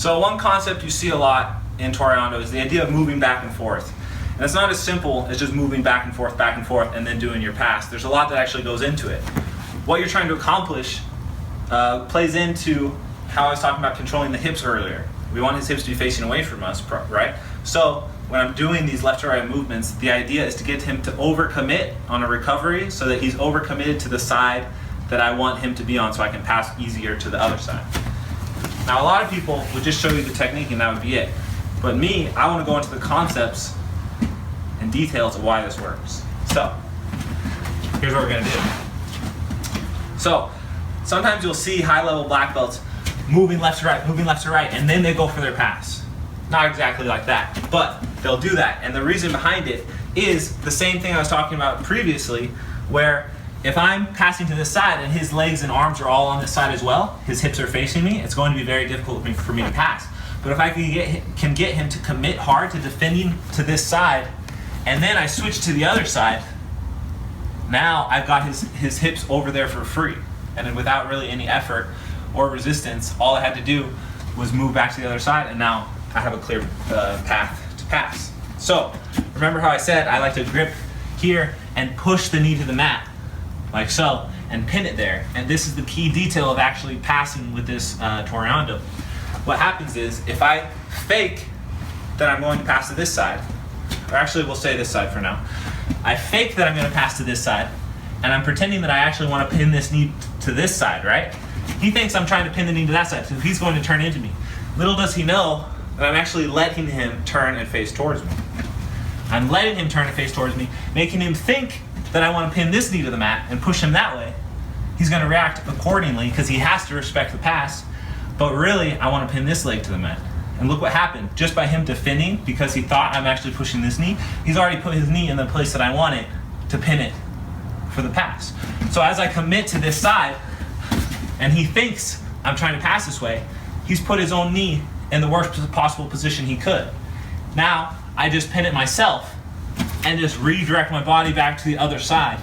So one concept you see a lot in Toreando is the idea of moving back and forth. And it's not as simple as just moving back and forth, and then doing your pass. There's a lot that actually goes into it. What you're trying to accomplish plays into how I was talking about controlling the hips earlier. We want his hips to be facing away from us, right? So when I'm doing these left to right movements, the idea is to get him to overcommit on a recovery so that he's overcommitted to the side that I want him to be on so I can pass easier to the other side. Now a lot of people would just show you the technique and that would be it. But me, I want to go into the concepts and details of why this works. So here's what we're going to do. So sometimes you'll see high-level black belts moving left to right, and then they go for their pass. Not exactly like that, but they'll do that. And the reason behind it is the same thing I was talking about previously, where if I'm passing to this side and his legs and arms are all on this side as well, his hips are facing me, it's going to be very difficult for me to pass. But if I can get him to commit hard to defending to this side, and then I switch to the other side, now I've got his hips over there for free. And then without really any effort or resistance, all I had to do was move back to the other side, and now I have a clear path to pass. So remember how I said I like to grip here and push the knee to the mat, like so, and pin it there. And this is the key detail of actually passing with this Toreando. What happens is, if I fake that I'm going to pass to this side, or actually we'll say this side for now, I fake that I'm going to pass to this side, and I'm pretending that I actually want to pin this knee to this side, right? He thinks I'm trying to pin the knee to that side, so he's going to turn into me. Little does he know that I'm actually letting him turn and face towards me. I'm letting him turn and face towards me, making him think that I want to pin this knee to the mat and push him that way. He's going to react accordingly because he has to respect the pass, but really I want to pin this leg to the mat. And look what happened. Just by him defending, because he thought I'm actually pushing this knee, he's already put his knee in the place that I want it to pin it for the pass. So as I commit to this side, and he thinks I'm trying to pass this way, he's put his own knee in the worst possible position he could. Now, I just pin it myself and just redirect my body back to the other side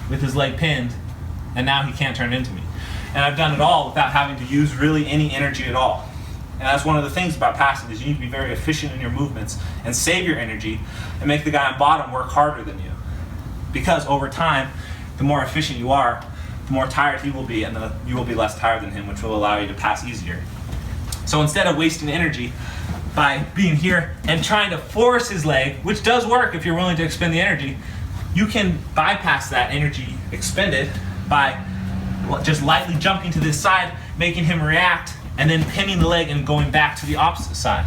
with his leg pinned, and now he can't turn into me. And I've done it all without having to use really any energy at all. And that's one of the things about passing, is you need to be very efficient in your movements and save your energy and make the guy on bottom work harder than you. Because over time, the more efficient you are, the more tired he will be, and you will be less tired than him, which will allow you to pass easier. So instead of wasting energy by being here and trying to force his leg, which does work if you're willing to expend the energy, you can bypass that energy expended by just lightly jumping to this side, making him react, and then pinning the leg and going back to the opposite side.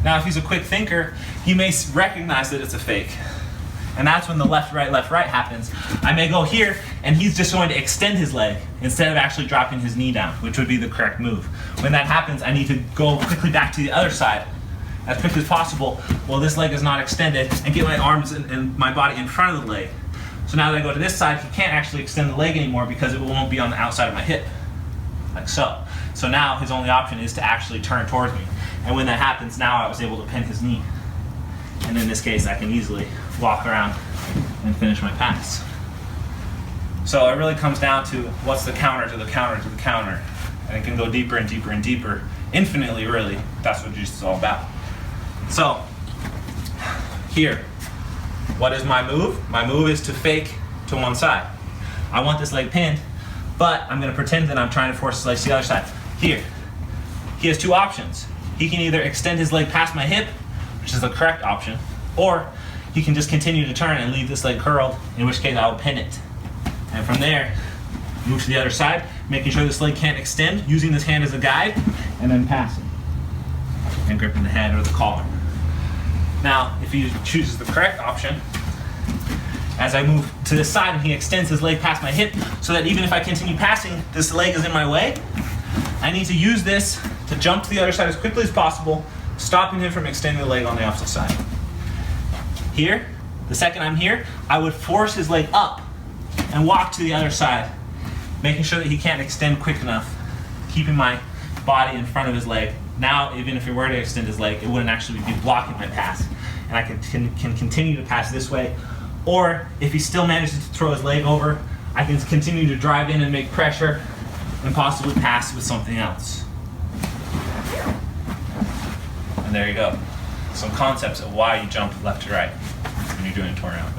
Now, if he's a quick thinker, he may recognize that it's a fake. And that's when the left, right happens. I may go here, and he's just going to extend his leg instead of actually dropping his knee down, which would be the correct move. When that happens, I need to go quickly back to the other side as quickly as possible while this leg is not extended, and get my arms and my body in front of the leg. So now that I go to this side, he can't actually extend the leg anymore because it won't be on the outside of my hip, like so. So now his only option is to actually turn towards me. And when that happens, now I was able to pin his knee. And in this case, I can easily walk around and finish my pass. So it really comes down to what's the counter to the counter to the counter. And it can go deeper and deeper and deeper, infinitely, really. That's what jiu-jitsu is all about. So here, what is my move? My move is to fake to one side. I want this leg pinned, but I'm going to pretend that I'm trying to force his leg to the other side. Here, he has two options. He can either extend his leg past my hip, which is the correct option, or he can just continue to turn and leave this leg curled, in which case I'll pin it. And from there, move to the other side, making sure this leg can't extend, using this hand as a guide, and then passing. And gripping the head or the collar. Now, if he chooses the correct option, as I move to this side and he extends his leg past my hip, so that even if I continue passing, this leg is in my way, I need to use this to jump to the other side as quickly as possible, stopping him from extending the leg on the opposite side. Here, the second I'm here, I would force his leg up and walk to the other side, making sure that he can't extend quick enough, keeping my body in front of his leg. Now, even if he were to extend his leg, it wouldn't actually be blocking my pass, and I can continue to pass this way. Or if he still manages to throw his leg over, I can continue to drive in and make pressure and possibly pass with something else. And there you go. Some concepts of why you jump left to right when you're doing Toreando.